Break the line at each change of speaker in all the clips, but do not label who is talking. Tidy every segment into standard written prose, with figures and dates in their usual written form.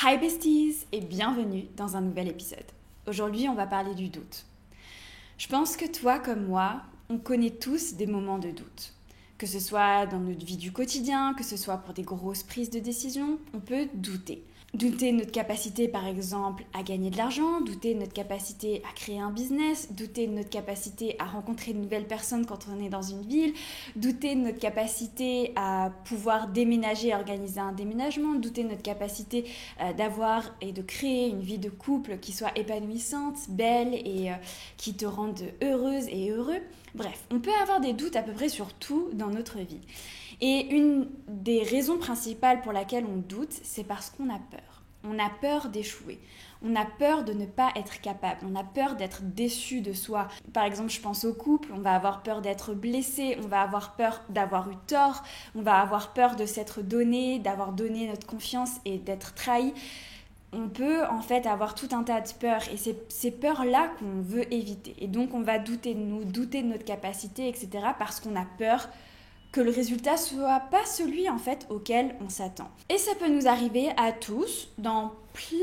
Hi besties et bienvenue dans un nouvel épisode. Aujourd'hui, on va parler du doute. Je pense que toi comme moi, on connaît tous des moments de doute. Que ce soit dans notre vie du quotidien, que ce soit pour des grosses prises de décision, on peut douter. Douter de notre capacité par exemple à gagner de l'argent, douter de notre capacité à créer un business, douter de notre capacité à rencontrer de nouvelles personnes quand on est dans une ville, douter de notre capacité à pouvoir déménager et organiser un déménagement, douter de notre capacité d'avoir et de créer une vie de couple qui soit épanouissante, belle et qui te rende heureuse et heureux. Bref, on peut avoir des doutes à peu près sur tout dans notre vie. Et une des raisons principales pour laquelle on doute, c'est parce qu'on a peur. On a peur d'échouer. On a peur de ne pas être capable. On a peur d'être déçu de soi. Par exemple, je pense au couple, on va avoir peur d'être blessé, on va avoir peur d'avoir eu tort, on va avoir peur de s'être donné, d'avoir donné notre confiance et d'être trahi. On peut en fait avoir tout un tas de peurs et c'est ces peurs-là qu'on veut éviter. Et donc on va douter de nous, douter de notre capacité, etc. parce qu'on a peur que le résultat soit pas celui en fait auquel on s'attend. Et ça peut nous arriver à tous dans plein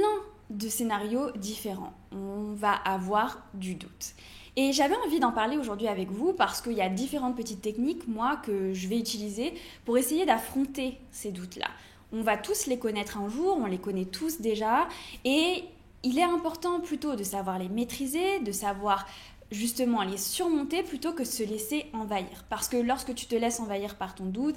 de scénarios différents. On va avoir du doute. Et j'avais envie d'en parler aujourd'hui avec vous parce qu'il y a différentes petites techniques, moi, que je vais utiliser pour essayer d'affronter ces doutes-là. On va tous les connaître un jour, on les connaît tous déjà, et il est important plutôt de savoir les maîtriser, de savoir justement les surmonter plutôt que de se laisser envahir. Parce que lorsque tu te laisses envahir par ton doute,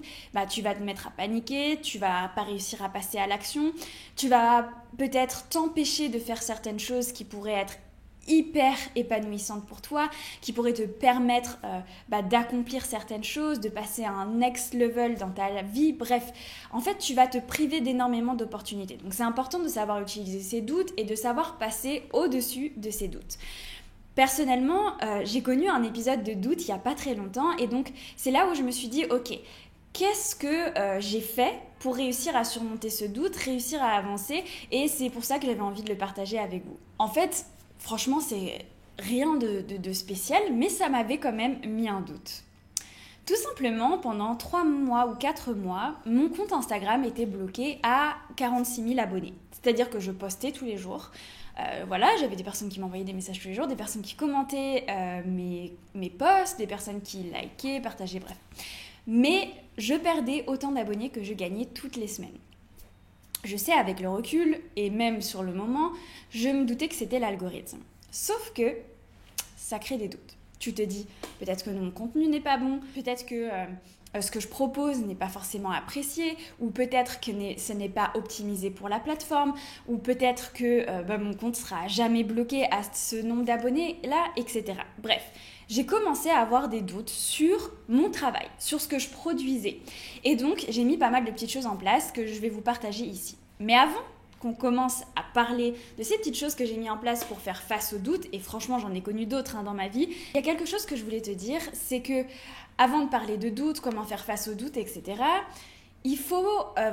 tu vas te mettre à paniquer, tu vas pas réussir à passer à l'action, tu vas peut-être t'empêcher de faire certaines choses qui pourraient être hyper épanouissantes pour toi, qui pourraient te permettre d'accomplir certaines choses, de passer à un next level dans ta vie. Bref, en fait, tu vas te priver d'énormément d'opportunités. Donc c'est important de savoir utiliser ces doutes et de savoir passer au-dessus de ces doutes. Personnellement, j'ai connu un épisode de doute il n'y a pas très longtemps et donc c'est là où je me suis dit, ok, qu'est-ce que j'ai fait pour réussir à surmonter ce doute, réussir à avancer, et c'est pour ça que j'avais envie de le partager avec vous. En fait, franchement, c'est rien de spécial, mais ça m'avait quand même mis un doute. Tout simplement, pendant 3 mois ou 4 mois, mon compte Instagram était bloqué à 46 000 abonnés. C'est-à-dire que je postais tous les jours. J'avais des personnes qui m'envoyaient des messages tous les jours, des personnes qui commentaient mes posts, des personnes qui likaient, partageaient, bref. Mais je perdais autant d'abonnés que je gagnais toutes les semaines. Je sais, avec le recul, et même sur le moment, je me doutais que c'était l'algorithme. Sauf que ça crée des doutes. Tu te dis, peut-être que mon contenu n'est pas bon, peut-être que ce que je propose n'est pas forcément apprécié, ou peut-être que ce n'est pas optimisé pour la plateforme, ou peut-être que mon compte sera jamais bloqué à ce nombre d'abonnés là, etc. Bref, j'ai commencé à avoir des doutes sur mon travail, sur ce que je produisais. Et donc, j'ai mis pas mal de petites choses en place que je vais vous partager ici. Mais avant qu'on commence à parler de ces petites choses que j'ai mis en place pour faire face aux doutes, et franchement j'en ai connu d'autres dans ma vie, il y a quelque chose que je voulais te dire, c'est que avant de parler de doutes, comment faire face aux doutes, etc., il faut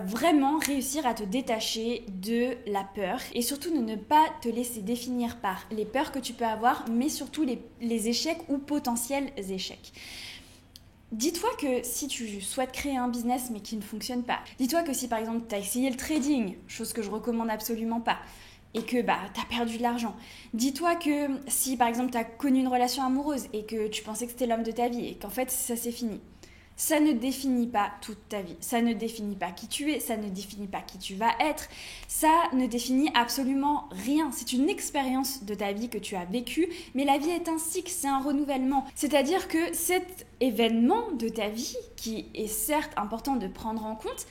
vraiment réussir à te détacher de la peur et surtout de ne pas te laisser définir par les peurs que tu peux avoir, mais surtout les échecs ou potentiels échecs. Dis-toi que si tu souhaites créer un business mais qui ne fonctionne pas, dis-toi que si par exemple tu as essayé le trading, chose que je recommande absolument pas, et que tu as perdu de l'argent, dis-toi que si par exemple tu as connu une relation amoureuse et que tu pensais que c'était l'homme de ta vie et qu'en fait ça s'est fini, ça ne définit pas toute ta vie, ça ne définit pas qui tu es, ça ne définit pas qui tu vas être, ça ne définit absolument rien. C'est une expérience de ta vie que tu as vécue, mais la vie est un cycle, c'est un renouvellement. C'est-à-dire que cet événement de ta vie, qui est certes important de prendre en compte,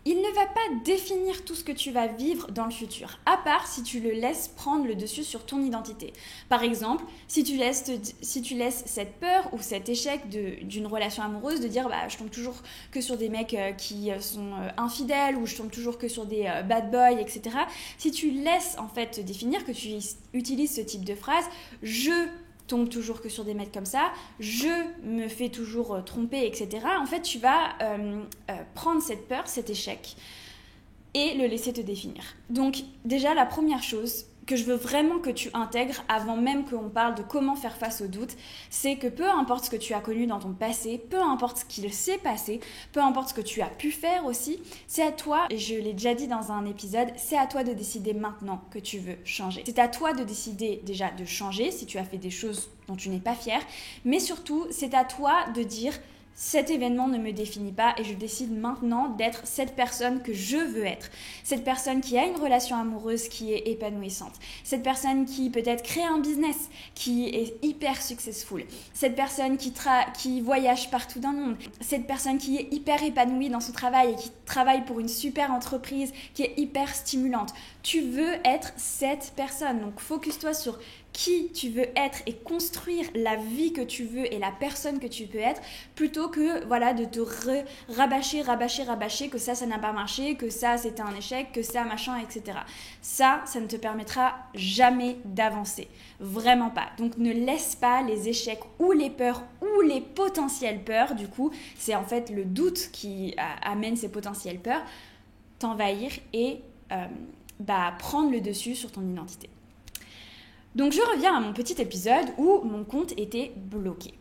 il ne va pas définir tout ce que tu vas vivre dans le futur, à part si tu le laisses prendre le dessus sur ton identité. Par exemple, si tu laisses cette peur ou cet échec d'une relation amoureuse de dire je tombe toujours que sur des mecs qui sont infidèles ou je tombe toujours que sur des bad boys, etc. Si tu laisses en fait te définir, que tu utilises ce type de phrase, je tombe toujours que sur des mecs comme ça, je me fais toujours tromper, etc. En fait, tu vas prendre cette peur, cet échec, et le laisser te définir. Donc, déjà, la première chose que je veux vraiment que tu intègres avant même qu'on parle de comment faire face aux doutes, c'est que peu importe ce que tu as connu dans ton passé, peu importe ce qu'il s'est passé, peu importe ce que tu as pu faire aussi, c'est à toi, et je l'ai déjà dit dans un épisode, c'est à toi de décider maintenant que tu veux changer. C'est à toi de décider déjà de changer si tu as fait des choses dont tu n'es pas fier, mais surtout c'est à toi de dire cet événement ne me définit pas et je décide maintenant d'être cette personne que je veux être. Cette personne qui a une relation amoureuse qui est épanouissante. Cette personne qui peut-être crée un business qui est hyper successful. Cette personne qui voyage partout dans le monde. Cette personne qui est hyper épanouie dans son travail et qui travaille pour une super entreprise qui est hyper stimulante. Tu veux être cette personne. Donc focus-toi sur qui tu veux être et construire la vie que tu veux et la personne que tu peux être plutôt que de te rabâcher que ça n'a pas marché, que ça c'était un échec, que ça machin, etc. Ça ne te permettra jamais d'avancer. Vraiment pas. Donc ne laisse pas les échecs ou les peurs ou les potentielles peurs, du coup, c'est en fait le doute qui amène ces potentielles peurs, t'envahir et prendre le dessus sur ton identité. Donc je reviens à mon petit épisode où mon compte était bloqué.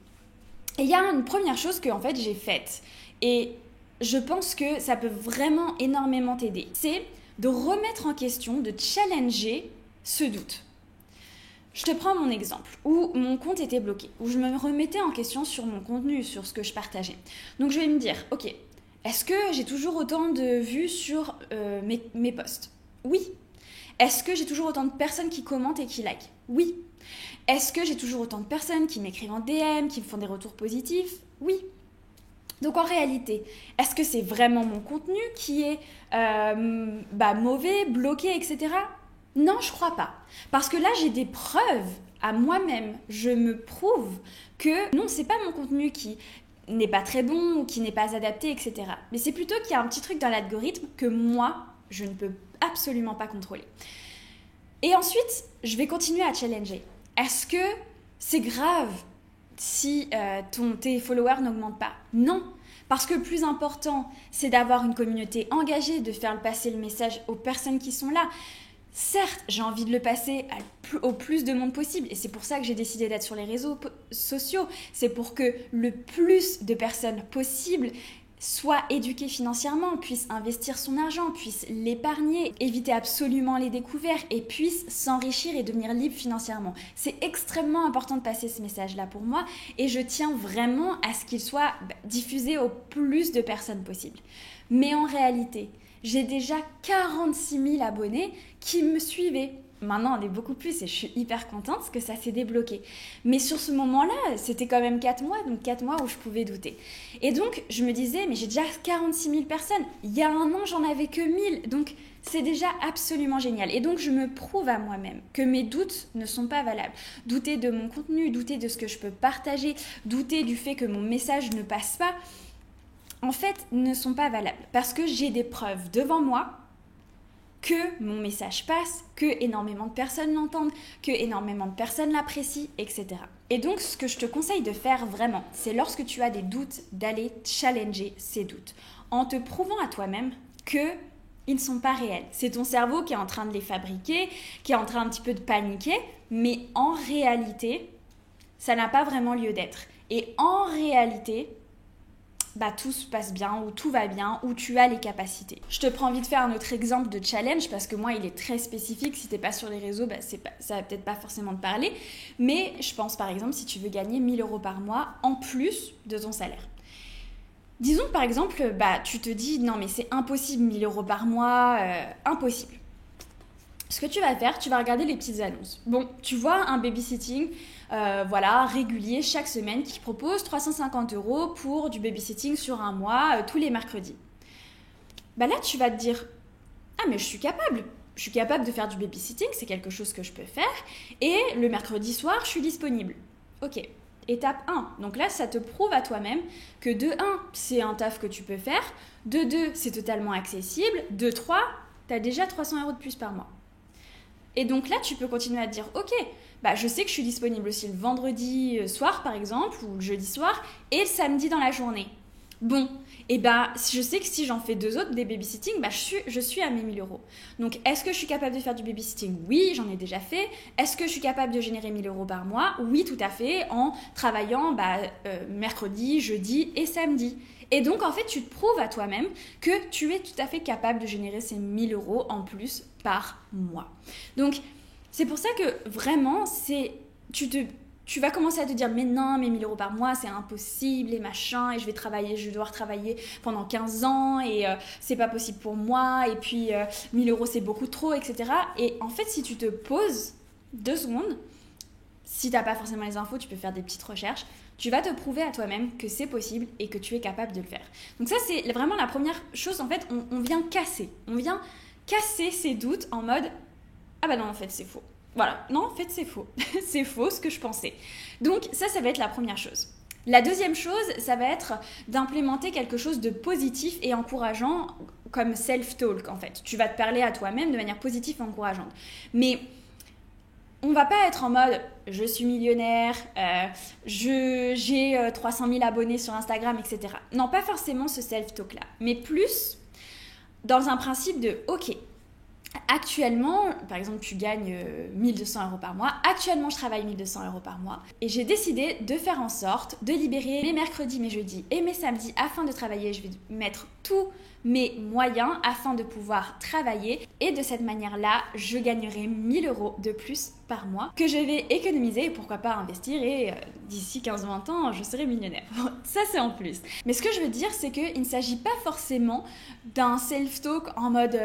Et il y a une première chose que en fait j'ai faite et je pense que ça peut vraiment énormément t'aider. C'est de remettre en question, de challenger ce doute. Je te prends mon exemple où mon compte était bloqué, où je me remettais en question sur mon contenu, sur ce que je partageais. Donc je vais me dire, ok, est-ce que j'ai toujours autant de vues sur mes posts ? Oui. Est-ce que j'ai toujours autant de personnes qui commentent et qui likent ? Oui. Est-ce que j'ai toujours autant de personnes qui m'écrivent en DM, qui me font des retours positifs ? Oui. Donc en réalité, est-ce que c'est vraiment mon contenu qui est mauvais, bloqué, etc. ? Non, je crois pas. Parce que là, j'ai des preuves à moi-même. Je me prouve que non, c'est pas mon contenu qui n'est pas très bon ou qui n'est pas adapté, etc. Mais c'est plutôt qu'il y a un petit truc dans l'algorithme que moi, je ne peux absolument pas contrôler. Et ensuite, je vais continuer à challenger. Est-ce que c'est grave si tes followers n'augmentent pas ? Non, parce que le plus important, c'est d'avoir une communauté engagée, de faire passer le message aux personnes qui sont là. Certes, j'ai envie de le passer au plus de monde possible et c'est pour ça que j'ai décidé d'être sur les réseaux sociaux. C'est pour que le plus de personnes possible soient éduquées financièrement, puissent investir son argent, puissent l'épargner, éviter absolument les découvertes et puissent s'enrichir et devenir libres financièrement. C'est extrêmement important de passer ce message-là pour moi et je tiens vraiment à ce qu'il soit diffusé au plus de personnes possible. Mais en réalité, j'ai déjà 46 000 abonnés qui me suivaient. Maintenant, on est beaucoup plus et je suis hyper contente parce que ça s'est débloqué. Mais sur ce moment-là, c'était quand même 4 mois, donc 4 mois où je pouvais douter. Et donc, je me disais, mais j'ai déjà 46 000 personnes. Il y a un an, j'en avais que 1000. Donc, c'est déjà absolument génial. Et donc, je me prouve à moi-même que mes doutes ne sont pas valables. Douter de mon contenu, douter de ce que je peux partager, douter du fait que mon message ne passe pas, en fait, ne sont pas valables. Parce que j'ai des preuves devant moi que mon message passe, que énormément de personnes l'entendent, que énormément de personnes l'apprécient, etc. Et donc, ce que je te conseille de faire vraiment, c'est lorsque tu as des doutes, d'aller challenger ces doutes, en te prouvant à toi-même qu'ils ne sont pas réels. C'est ton cerveau qui est en train de les fabriquer, qui est en train un petit peu de paniquer, mais en réalité, ça n'a pas vraiment lieu d'être. Et en réalité, tout se passe bien, ou tout va bien, ou tu as les capacités. Je te prends vite faire un autre exemple de challenge, parce que moi, il est très spécifique. Si tu n'es pas sur les réseaux, ça va peut-être pas forcément te parler. Mais je pense, par exemple, si tu veux gagner 1 000 € par mois en plus de ton salaire. Disons, par exemple, tu te dis, non, mais c'est impossible, 1 000 € par mois, impossible. Ce que tu vas faire, tu vas regarder les petites annonces. Bon, tu vois un babysitting régulier chaque semaine qui propose 350 € pour du babysitting sur un mois, tous les mercredis. Là, tu vas te dire, ah mais je suis capable de faire du babysitting, c'est quelque chose que je peux faire, et le mercredi soir, je suis disponible. Ok, étape 1. Donc là, ça te prouve à toi-même que de 1, c'est un taf que tu peux faire, de 2, c'est totalement accessible, de 3, tu as déjà 300 € de plus par mois. Et donc là, tu peux continuer à te dire, ok, je sais que je suis disponible aussi le vendredi soir, par exemple, ou le jeudi soir, et le samedi dans la journée. Bon, et je sais que si j'en fais 2 autres des babysitting, je suis à mes 1 000 euros. Donc, est-ce que je suis capable de faire du babysitting? Oui, j'en ai déjà fait. Est-ce que je suis capable de générer 1 000 euros par mois? Oui, tout à fait, en travaillant mercredi, jeudi et samedi. Et donc, en fait, tu te prouves à toi-même que tu es tout à fait capable de générer ces 1 000 euros en plus par mois. Donc, c'est pour ça que vraiment, tu vas commencer à te dire mais non, mais 1 000 euros par mois c'est impossible et machin, et je vais devoir travailler pendant 15 ans et c'est pas possible pour moi, et puis 1 000 euros c'est beaucoup trop, etc. Et en fait, si tu te poses 2 secondes, si t'as pas forcément les infos, tu peux faire des petites recherches, tu vas te prouver à toi-même que c'est possible et que tu es capable de le faire. Donc ça, c'est vraiment la première chose. En fait, on vient casser ces doutes en mode ah bah non, en fait c'est faux. Voilà, non, en fait, c'est faux. C'est faux ce que je pensais. Donc, ça va être la première chose. La deuxième chose, ça va être d'implémenter quelque chose de positif et encourageant comme self-talk, en fait. Tu vas te parler à toi-même de manière positive et encourageante. Mais on va pas être en mode « je suis millionnaire, j'ai 300 000 abonnés sur Instagram, etc. » Non, pas forcément ce self-talk-là. Mais plus dans un principe de « ok ». Actuellement, par exemple, tu gagnes 1 200 euros par mois. Actuellement, je travaille 1 200 euros par mois. Et j'ai décidé de faire en sorte de libérer mes mercredis, mes jeudis et mes samedis afin de travailler. Je vais mettre tous mes moyens afin de pouvoir travailler. Et de cette manière-là, je gagnerai 1 000 euros de plus par mois que je vais économiser et pourquoi pas investir. Et d'ici 15-20 ans, je serai millionnaire. Bon, ça, c'est en plus. Mais ce que je veux dire, c'est qu'il ne s'agit pas forcément d'un self-talk en mode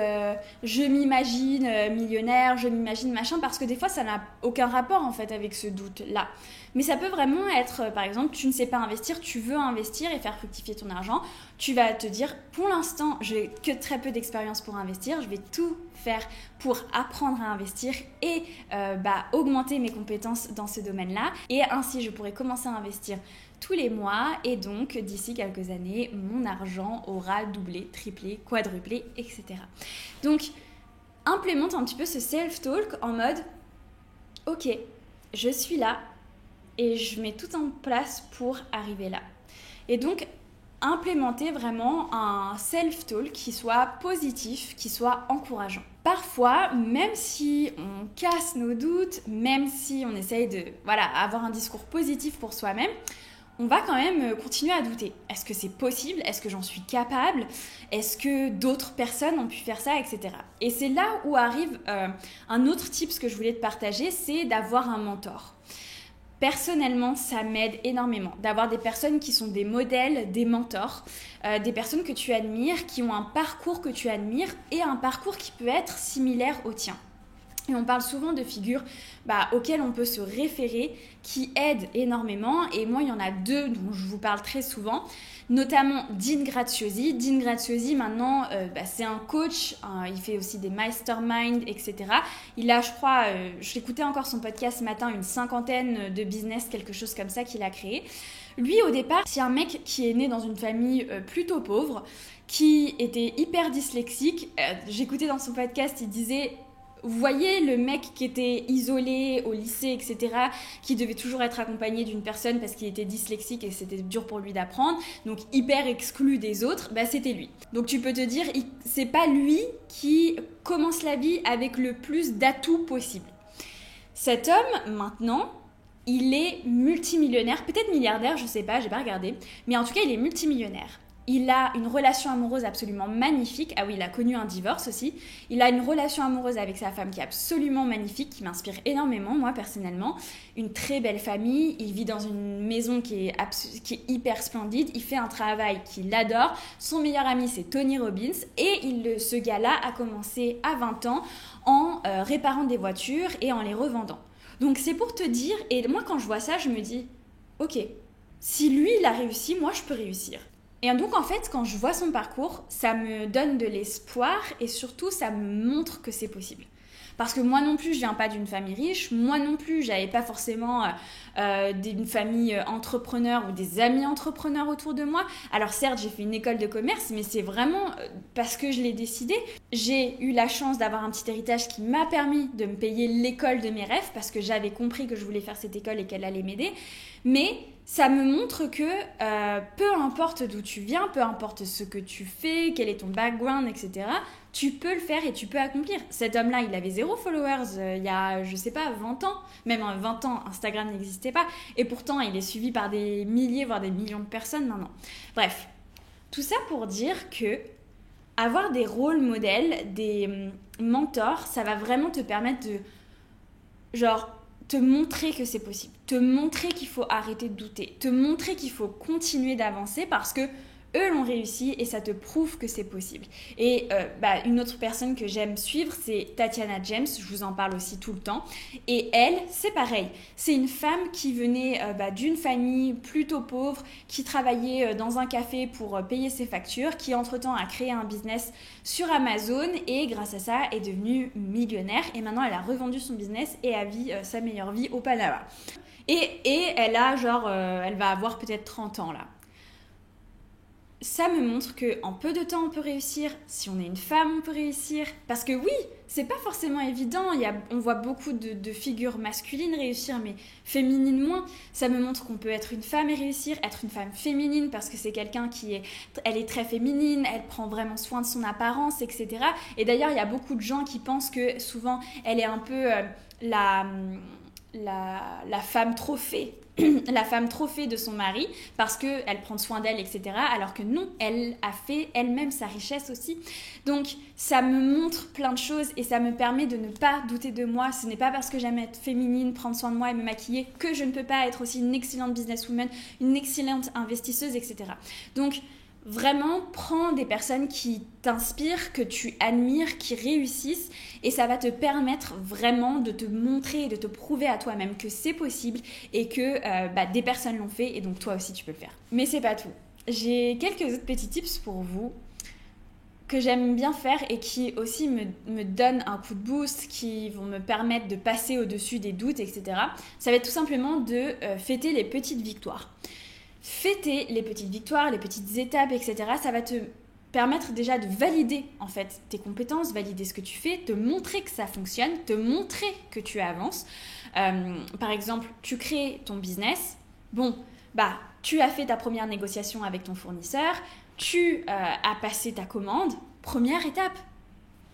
je m'imagine millionnaire, je m'imagine machin, parce que des fois ça n'a aucun rapport en fait avec ce doute-là. Mais ça peut vraiment être, par exemple, tu ne sais pas investir, tu veux investir et faire fructifier ton argent, tu vas te dire pour l'instant j'ai que très peu d'expérience pour investir, je vais tout faire pour apprendre à investir et augmenter mes compétences dans ce domaine-là, et ainsi je pourrai commencer à investir tous les mois, et donc d'ici quelques années mon argent aura doublé, triplé, quadruplé, etc. Donc implémente un petit peu ce self-talk en mode ok, je suis là et je mets tout en place pour arriver là. Et donc implémenter vraiment un self-talk qui soit positif, qui soit encourageant. Parfois, même si on casse nos doutes, même si on essaye de avoir un discours positif pour soi-même, on va quand même continuer à douter. Est-ce que c'est possible? Est-ce que j'en suis capable? Est-ce que d'autres personnes ont pu faire ça, etc. Et c'est là où arrive un autre tip que je voulais te partager, c'est d'avoir un mentor. Personnellement, ça m'aide énormément d'avoir des personnes qui sont des modèles, des mentors, des personnes que tu admires, qui ont un parcours que tu admires et un parcours qui peut être similaire au tien. Et on parle souvent de figures auxquelles on peut se référer, qui aident énormément. Et moi, il y en a 2 dont je vous parle très souvent, notamment Dean Graziosi. Dean Graziosi, maintenant, c'est un coach. Il fait aussi des masterminds, etc. Il a, je crois, je l'écoutais encore son podcast ce matin, une 50aine de business, quelque chose comme ça qu'il a créé. Lui, au départ, c'est un mec qui est né dans une famille plutôt pauvre, qui était hyper dyslexique. J'écoutais dans son podcast, il disait... Vous voyez le mec qui était isolé au lycée, etc., qui devait toujours être accompagné d'une personne parce qu'il était dyslexique et c'était dur pour lui d'apprendre, donc hyper exclu des autres, c'était lui. Donc tu peux te dire, c'est pas lui qui commence la vie avec le plus d'atouts possible. Cet homme, maintenant, il est multimillionnaire, peut-être milliardaire, je sais pas, j'ai pas regardé, mais en tout cas, il est multimillionnaire. Il a une relation amoureuse absolument magnifique. Ah oui, il a connu un divorce aussi. Il a une relation amoureuse avec sa femme qui est absolument magnifique, qui m'inspire énormément, moi, personnellement. Une très belle famille. Il vit dans une maison qui est hyper splendide. Il fait un travail qu'il adore. Son meilleur ami, c'est Tony Robbins. Et ce gars-là a commencé à 20 ans en réparant des voitures et en les revendant. Donc, c'est pour te dire... Et moi, quand je vois ça, je me dis, ok, si lui, il a réussi, moi, je peux réussir. Et donc, en fait, quand je vois son parcours, ça me donne de l'espoir et surtout, ça me montre que c'est possible. Parce que moi non plus, je viens pas d'une famille riche. Moi non plus, j'avais pas forcément d'une famille entrepreneur ou des amis entrepreneurs autour de moi. Alors certes, j'ai fait une école de commerce, mais c'est vraiment parce que je l'ai décidé. J'ai eu la chance d'avoir un petit héritage qui m'a permis de me payer l'école de mes rêves parce que j'avais compris que je voulais faire cette école et qu'elle allait m'aider. Mais ça me montre que peu importe d'où tu viens, peu importe ce que tu fais, quel est ton background, etc., tu peux le faire et tu peux accomplir. Cet homme-là, il avait 0 followers il y a, je sais pas, 20 ans. Même en 20 ans, Instagram n'existait pas. Et pourtant, il est suivi par des milliers, voire des millions de personnes maintenant. Bref, tout ça pour dire que avoir des rôles modèles, des mentors, ça va vraiment te permettre de, genre, te montrer que c'est possible, te montrer qu'il faut arrêter de douter, te montrer qu'il faut continuer d'avancer parce que eux l'ont réussi et ça te prouve que c'est possible. Et une autre personne que j'aime suivre, c'est Tatiana James, je vous en parle aussi tout le temps. Et elle, c'est pareil, c'est une femme qui venait d'une famille plutôt pauvre, qui travaillait dans un café pour payer ses factures, qui entre-temps a créé un business sur Amazon et grâce à ça est devenue millionnaire. Et maintenant, elle a revendu son business et elle vit sa meilleure vie au Panama. Et elle a elle va avoir peut-être 30 ans là. Ça me montre qu'en peu de temps on peut réussir, si on est une femme on peut réussir, parce que oui, c'est pas forcément évident, on voit beaucoup de figures masculines réussir, mais féminines moins. Ça me montre qu'on peut être une femme et réussir, être une femme féminine, parce que c'est quelqu'un elle est très féminine, elle prend vraiment soin de son apparence, etc. Et d'ailleurs, il y a beaucoup de gens qui pensent que souvent elle est un peu la femme trophée, la femme trophée de son mari parce qu'elle prend soin d'elle, etc. Alors que non, elle a fait elle-même sa richesse aussi. Donc ça me montre plein de choses et ça me permet de ne pas douter de moi. Ce n'est pas parce que j'aime être féminine, prendre soin de moi et me maquiller que je ne peux pas être aussi une excellente businesswoman, une excellente investisseuse, etc. Donc vraiment, prends des personnes qui t'inspirent, que tu admires, qui réussissent et ça va te permettre vraiment de te montrer et de te prouver à toi-même que c'est possible et que des personnes l'ont fait et donc toi aussi tu peux le faire. Mais c'est pas tout. J'ai quelques autres petits tips pour vous que j'aime bien faire et qui aussi me donnent un coup de boost, qui vont me permettre de passer au-dessus des doutes, etc. Ça va être tout simplement de fêter les petites victoires. Fêter les petites victoires, les petites étapes, etc. Ça va te permettre déjà de valider en fait tes compétences, valider ce que tu fais, te montrer que ça fonctionne, te montrer que tu avances. Par exemple, tu crées ton business. Tu as fait ta première négociation avec ton fournisseur, tu as passé ta commande. Première étape,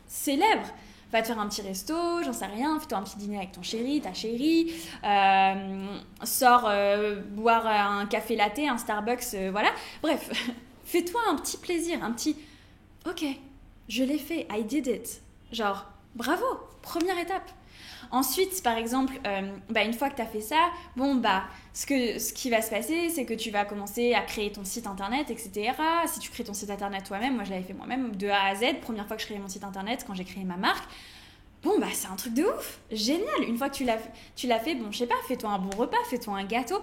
célèbre. Va te faire un petit resto, j'en sais rien, fais-toi un petit dîner avec ton chéri, ta chérie, sors boire un café latte, un Starbucks, voilà. Bref, fais-toi un petit plaisir, un petit « Ok, je l'ai fait, I did it ». Genre, bravo, première étape. Ensuite, par exemple, une fois que tu as fait ça, ce qui va se passer, c'est que tu vas commencer à créer ton site internet, etc. Si tu crées ton site internet toi-même, moi je l'avais fait moi-même de A à Z, première fois que je créais mon site internet, quand j'ai créé ma marque, c'est un truc de ouf, génial. Une fois que tu l'as fait, je sais pas, fais-toi un bon repas, fais-toi un gâteau,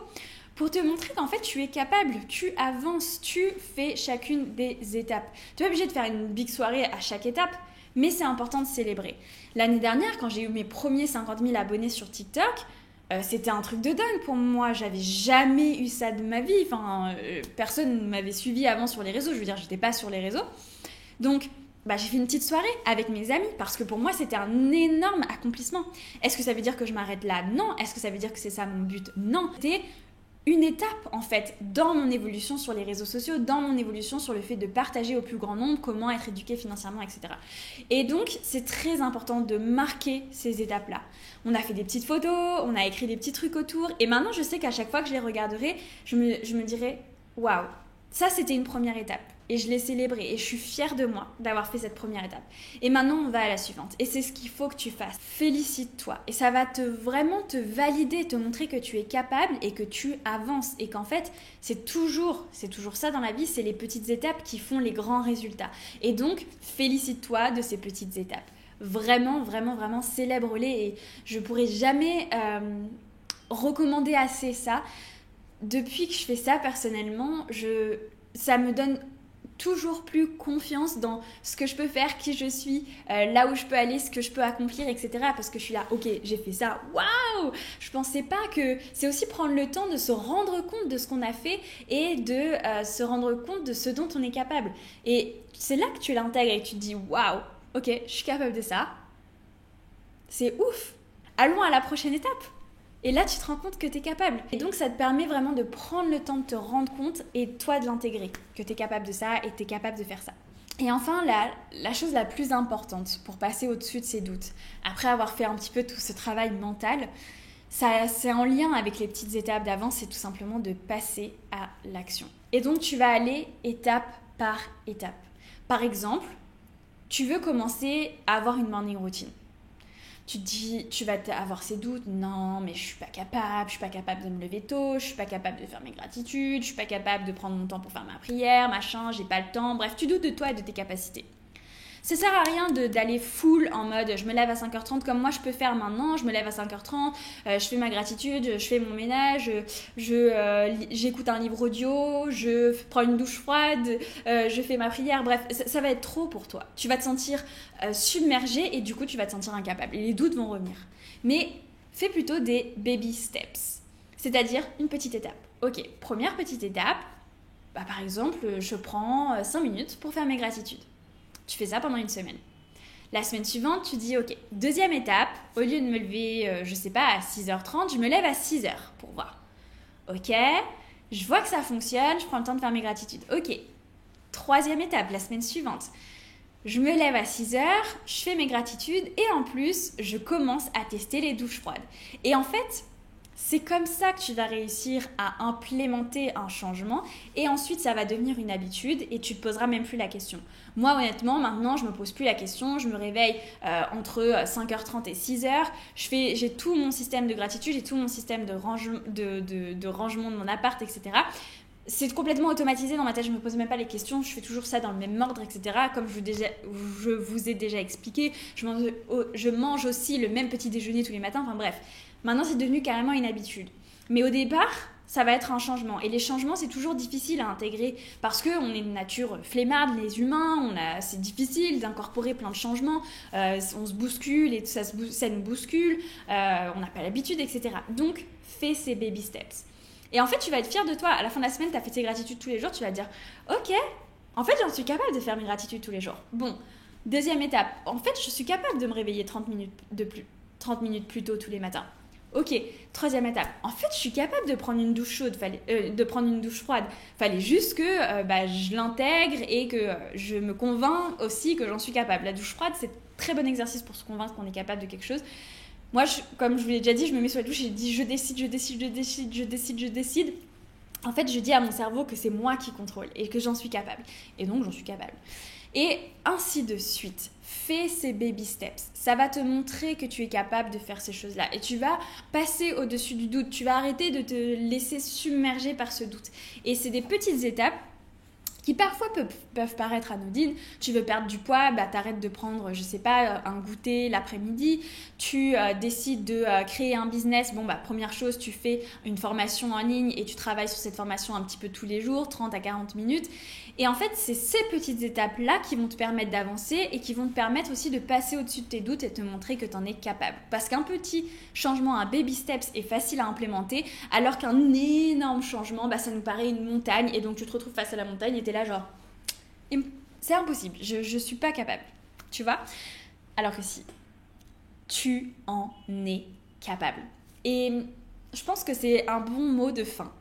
pour te montrer qu'en fait tu es capable, tu avances, tu fais chacune des étapes. Tu n'es pas obligé de faire une big soirée à chaque étape, mais c'est important de célébrer. L'année dernière, quand j'ai eu mes premiers 50 000 abonnés sur TikTok, c'était un truc de dingue pour moi. J'avais jamais eu ça de ma vie. Personne ne m'avait suivi avant sur les réseaux. Je veux dire, j'étais pas sur les réseaux. Donc, j'ai fait une petite soirée avec mes amis parce que pour moi, c'était un énorme accomplissement. Est-ce que ça veut dire que je m'arrête là? Non. Est-ce que ça veut dire que c'est ça mon but? Non. C'était une étape en fait dans mon évolution sur les réseaux sociaux, dans mon évolution sur le fait de partager au plus grand nombre comment être éduqué financièrement, etc. Et donc c'est très important de marquer ces étapes-là. On a fait des petites photos, on a écrit des petits trucs autour et maintenant je sais qu'à chaque fois que je les regarderai, je me dirai waouh, ça c'était une première étape. Et je l'ai célébré et je suis fière de moi d'avoir fait cette première étape. Et maintenant, on va à la suivante. Et c'est ce qu'il faut que tu fasses. Félicite-toi. Et ça va vraiment te valider, te montrer que tu es capable et que tu avances. Et qu'en fait, c'est toujours ça dans la vie, c'est les petites étapes qui font les grands résultats. Et donc, félicite-toi de ces petites étapes. Vraiment, vraiment, vraiment, célèbre-les. Et je pourrais jamais recommander assez ça. Depuis que je fais ça, personnellement, ça me donne toujours plus confiance dans ce que je peux faire, qui je suis, là où je peux aller, ce que je peux accomplir, etc. Parce que je suis là, ok, j'ai fait ça, waouh! Je pensais pas que... C'est aussi prendre le temps de se rendre compte de ce qu'on a fait et de se rendre compte de ce dont on est capable. Et c'est là que tu l'intègres et que tu te dis, waouh, ok, je suis capable de ça. C'est ouf! Allons à la prochaine étape. Et là, tu te rends compte que tu es capable. Et donc, ça te permet vraiment de prendre le temps de te rendre compte et toi de l'intégrer, que tu es capable de ça et que tu es capable de faire ça. Et enfin, la chose la plus importante pour passer au-dessus de ces doutes, après avoir fait un petit peu tout ce travail mental, ça, c'est en lien avec les petites étapes d'avant, c'est tout simplement de passer à l'action. Et donc, tu vas aller étape par étape. Par exemple, tu veux commencer à avoir une morning routine. Tu te dis, tu vas avoir ces doutes, non, mais je suis pas capable de me lever tôt, je suis pas capable de faire mes gratitudes, je suis pas capable de prendre mon temps pour faire ma prière, machin, j'ai pas le temps, bref, tu doutes de toi et de tes capacités. Ça sert à rien d'aller full en mode je me lève à 5h30 comme moi je peux faire maintenant, je me lève à 5h30, je fais ma gratitude, je fais mon ménage, j'écoute un livre audio, je prends une douche froide, je fais ma prière, bref, ça va être trop pour toi. Tu vas te sentir submergé et du coup tu vas te sentir incapable et les doutes vont revenir. Mais fais plutôt des baby steps, c'est-à-dire une petite étape. Ok, première petite étape, par exemple je prends 5 minutes pour faire mes gratitudes. Tu fais ça pendant une semaine. La semaine suivante, tu dis, ok, deuxième étape, au lieu de me lever, je sais pas, à 6h30, je me lève à 6h pour voir. Ok, je vois que ça fonctionne, je prends le temps de faire mes gratitudes. Ok, troisième étape, la semaine suivante. Je me lève à 6h, je fais mes gratitudes et en plus, je commence à tester les douches froides. Et en fait, c'est comme ça que tu vas réussir à implémenter un changement et ensuite ça va devenir une habitude et tu te poseras même plus la question. Moi honnêtement maintenant je me pose plus la question, je me réveille entre 5h30 et 6h, j'ai tout mon système de gratitude, j'ai tout mon système de rangement de mon appart, etc. C'est complètement automatisé dans ma tête, je ne me pose même pas les questions, je fais toujours ça dans le même ordre, etc. Comme je vous ai déjà expliqué, je mange aussi le même petit déjeuner tous les matins, enfin bref. Maintenant, c'est devenu carrément une habitude. Mais au départ, ça va être un changement. Et les changements, c'est toujours difficile à intégrer parce qu'on est de nature flemmarde, les humains, c'est difficile d'incorporer plein de changements, on se bouscule et ça nous bouscule, on n'a pas l'habitude, etc. Donc, fais ces baby steps. Et en fait, tu vas être fier de toi. À la fin de la semaine, tu as fait tes gratitudes tous les jours, tu vas te dire « Ok, en fait, j'en suis capable de faire mes gratitudes tous les jours. » Bon, deuxième étape, en fait, je suis capable de me réveiller 30 minutes plus tôt tous les matins. Ok, troisième étape. En fait, je suis capable de prendre une douche chaude, de prendre une douche froide. Fallait juste que je l'intègre et que je me convainc aussi que j'en suis capable. La douche froide, c'est un très bon exercice pour se convaincre qu'on est capable de quelque chose. Moi, comme je vous l'ai déjà dit, je me mets sous la douche et je dis je décide. En fait, je dis à mon cerveau que c'est moi qui contrôle et que j'en suis capable. Et donc, j'en suis capable. Et ainsi de suite. Fais ces baby steps. Ça va te montrer que tu es capable de faire ces choses-là. Et tu vas passer au-dessus du doute. Tu vas arrêter de te laisser submerger par ce doute. Et c'est des petites étapes qui parfois peuvent paraître anodines. Tu veux perdre du poids, t'arrêtes de prendre, je sais pas, un goûter l'après-midi. Tu décides de créer un business. Première chose, tu fais une formation en ligne et tu travailles sur cette formation un petit peu tous les jours, 30 à 40 minutes. Et en fait, c'est ces petites étapes-là qui vont te permettre d'avancer et qui vont te permettre aussi de passer au-dessus de tes doutes et te montrer que tu en es capable. Parce qu'un petit changement, un baby steps est facile à implémenter, alors qu'un énorme changement, ça nous paraît une montagne et donc tu te retrouves face à la montagne et t'es là genre, c'est impossible, je suis pas capable, tu vois. Alors que si, tu en es capable. Et je pense que c'est un bon mot de fin.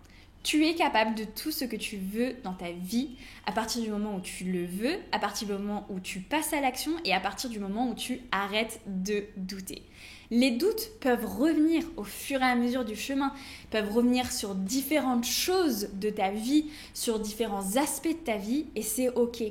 Tu es capable de tout ce que tu veux dans ta vie à partir du moment où tu le veux, à partir du moment où tu passes à l'action et à partir du moment où tu arrêtes de douter. Les doutes peuvent revenir au fur et à mesure du chemin, peuvent revenir sur différentes choses de ta vie, sur différents aspects de ta vie et c'est ok.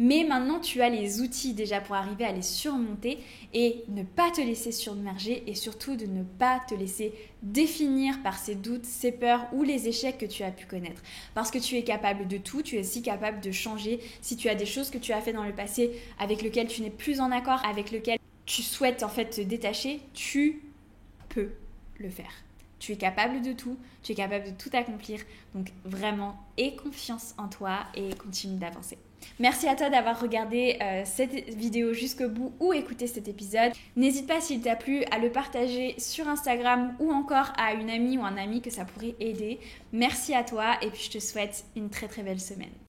Mais maintenant, tu as les outils déjà pour arriver à les surmonter et ne pas te laisser submerger et surtout de ne pas te laisser définir par ces doutes, ces peurs ou les échecs que tu as pu connaître. Parce que tu es capable de tout, tu es aussi capable de changer. Si tu as des choses que tu as fait dans le passé avec lesquelles tu n'es plus en accord, avec lesquelles tu souhaites en fait te détacher, tu peux le faire. Tu es capable de tout, tu es capable de tout accomplir. Donc vraiment, aie confiance en toi et continue d'avancer. Merci à toi d'avoir regardé cette vidéo jusqu'au bout ou écouté cet épisode. N'hésite pas s'il t'a plu à le partager sur Instagram ou encore à une amie ou un ami que ça pourrait aider. Merci à toi et puis je te souhaite une très très belle semaine.